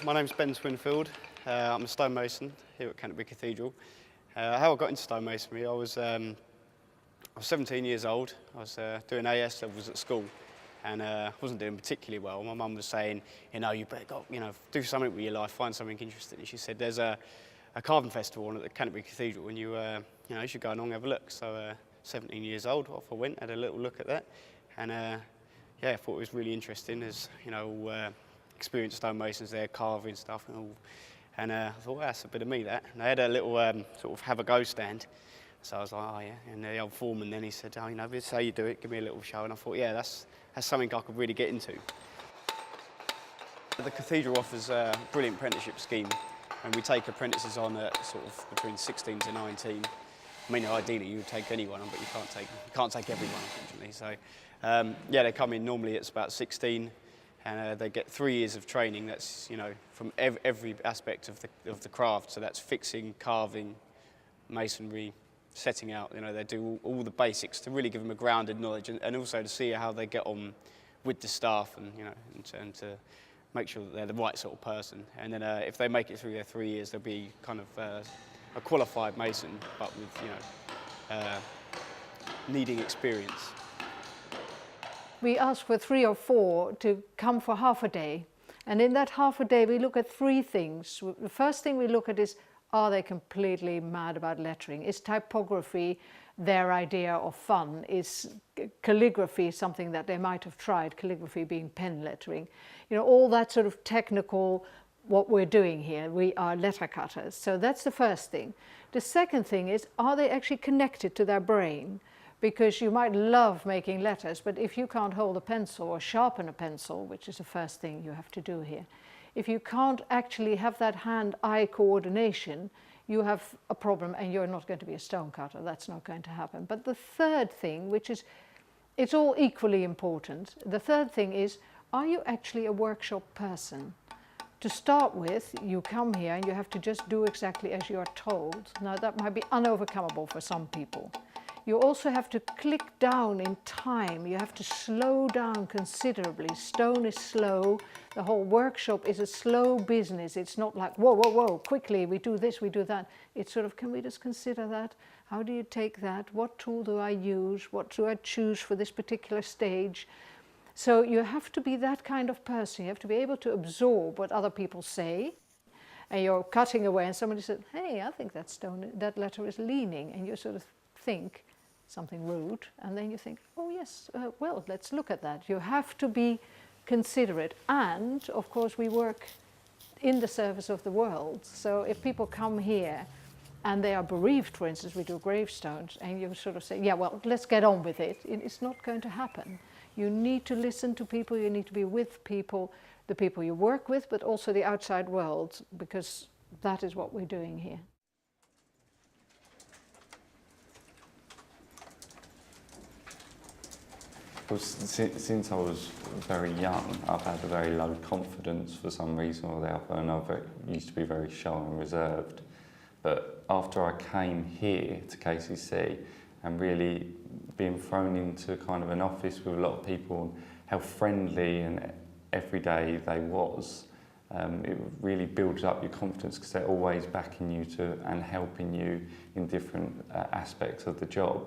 My name's Ben Swinfield. I'm a stonemason here at Canterbury Cathedral. How I got into stonemasonry, I was 17 years old. I was doing AS levels at school, and wasn't doing particularly well. My mum was saying, you better go, do something with your life, find something interesting. And she said, there's a carving festival on at the Canterbury Cathedral, and you should go along and have a look. So 17 years old, off I went, had a little look at that, and I thought it was really interesting. There's experienced stonemasons there, carving stuff and all. And I thought, well, that's a bit of me, that. And I had a little sort of have-a-go stand. So I was like, oh, yeah. And the old foreman then, he said, this is how you do it, give me a little show. And I thought, yeah, that's something I could really get into. The Cathedral offers a brilliant apprenticeship scheme, and we take apprentices on at sort of between 16 to 19. I mean, ideally, you would take anyone on, but you can't take everyone, unfortunately. So, they come in, normally it's about 16. And they get 3 years of training. That's from every aspect of the craft. So that's fixing, carving, masonry, setting out. They do all the basics to really give them a grounded knowledge, and also to see how they get on with the staff, and to make sure that they're the right sort of person. And then if they make it through their 3 years, they'll be kind of a qualified mason, but with needing experience. We ask for 3 or 4 to come for half a day. And in that half a day, we look at 3 things. The first thing we look at is, are they completely mad about lettering? Is typography their idea of fun? Is calligraphy something that they might have tried, calligraphy being pen lettering? All that sort of technical, what we're doing here. We are letter cutters. So that's the first thing. The second thing is, are they actually connected to their brain? Because you might love making letters, but if you can't hold a pencil or sharpen a pencil, which is the first thing you have to do here, if you can't actually have that hand-eye coordination, you have a problem and you're not going to be a stone cutter. That's not going to happen. But the third thing, which is, it's all equally important. The third thing is, are you actually a workshop person? To start with, you come here and you have to just do exactly as you are told. Now, that might be unovercomable for some people. You also have to click down in time. You have to slow down considerably. Stone is slow. The whole workshop is a slow business. It's not like, whoa, whoa, whoa, quickly, we do this, we do that. It's sort of, can we just consider that? How do you take that? What tool do I use? What do I choose for this particular stage? So you have to be that kind of person. You have to be able to absorb what other people say. And you're cutting away and somebody said, hey, I think that letter is leaning. And you sort of think something rude, and then you think, oh yes, well, let's look at that. You have to be considerate, and of course we work in the service of the world. So if people come here and they are bereaved, for instance, we do gravestones, and you sort of say, yeah, well, let's get on with it. It's not going to happen. You need to listen to people, you need to be with people, the people you work with, but also the outside world, because that is what we're doing here. Well, since I was very young, I've had a very low confidence for some reason or the other, and I used to be very shy and reserved. But after I came here to KCC and really being thrown into kind of an office with a lot of people, and how friendly and everyday they was, it really builds up your confidence because they're always backing you and helping you in different aspects of the job.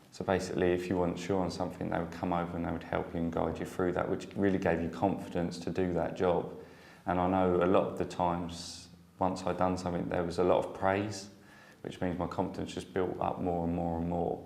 So basically, if you weren't sure on something, they would come over and they would help you and guide you through that, which really gave you confidence to do that job. And I know a lot of the times, once I'd done something, there was a lot of praise, which means my confidence just built up more and more and more.